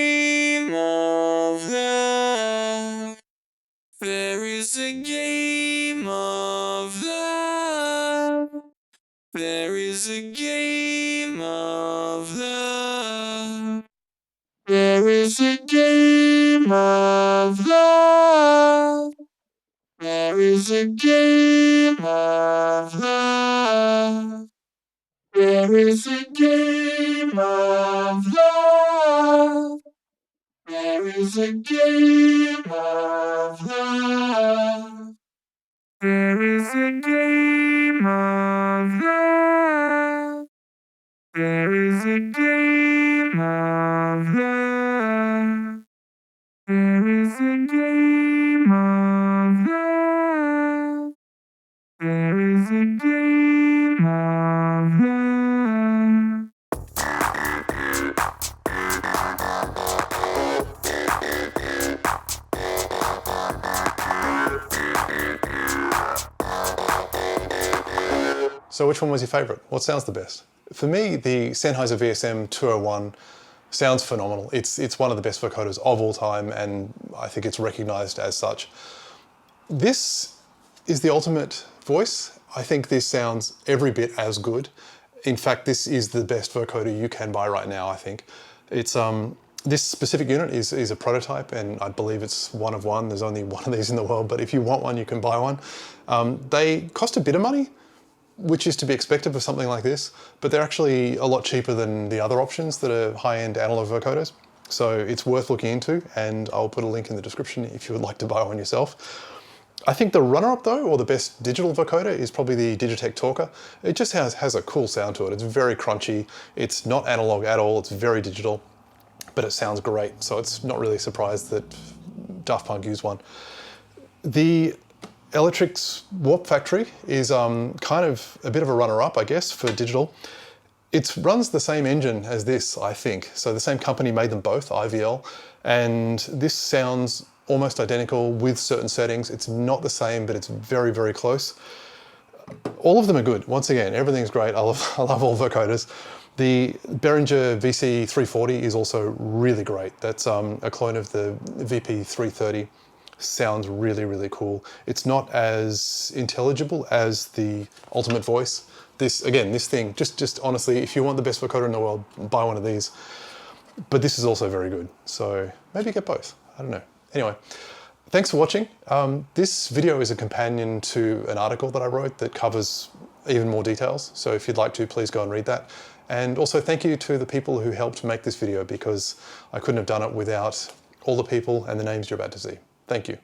game of love. There is a game of love. There is a game of love. There is a game of love. There is a game of love. There is a game of love. There is a game of love. There is a game of love. There is a game of love. There is a game of love. There is a game of love. So which one was your favourite? What sounds the best? For me, the Sennheiser VSM201 sounds phenomenal. It's one of the best vocoders of all time, and I think it's recognised as such. This is the ultimate voice. I think this sounds every bit as good. In fact, this is the best vocoder you can buy right now, I think. It's this specific unit is a prototype, and I believe it's one of one. There's only one of these in the world, but if you want one, you can buy one. They cost a bit of money, which is to be expected for something like this, but they're actually a lot cheaper than the other options that are high-end analog vocoders. So it's worth looking into, and I'll put a link in the description if you would like to buy one yourself. I think the runner-up though, or the best digital vocoder, is probably the DigiTech Talker. It just has a cool sound to it. It's very crunchy. It's not analog at all. It's very digital, but it sounds great. So it's not really surprised that Daft Punk used one. The Electrix Warp Factory is kind of a bit of a runner-up, I guess, for digital. It runs the same engine as this, I think. So the same company made them both, IVL, and this sounds almost identical with certain settings. It's not the same, but it's very, very close. All of them are good. Once again, everything's great. I love all vocoders. The Behringer VC340 is also really great. That's a clone of the VP330. Sounds really, really cool. It's not as intelligible as the Ultimate Voice. This thing, just honestly, if you want the best vocoder in the world, buy one of these. But this is also very good. So maybe get both. I don't know. Anyway, thanks for watching. This video is a companion to an article that I wrote that covers even more details. So if you'd like to, please go and read that. And also thank you to the people who helped make this video, because I couldn't have done it without all the people and the names you're about to see. Thank you.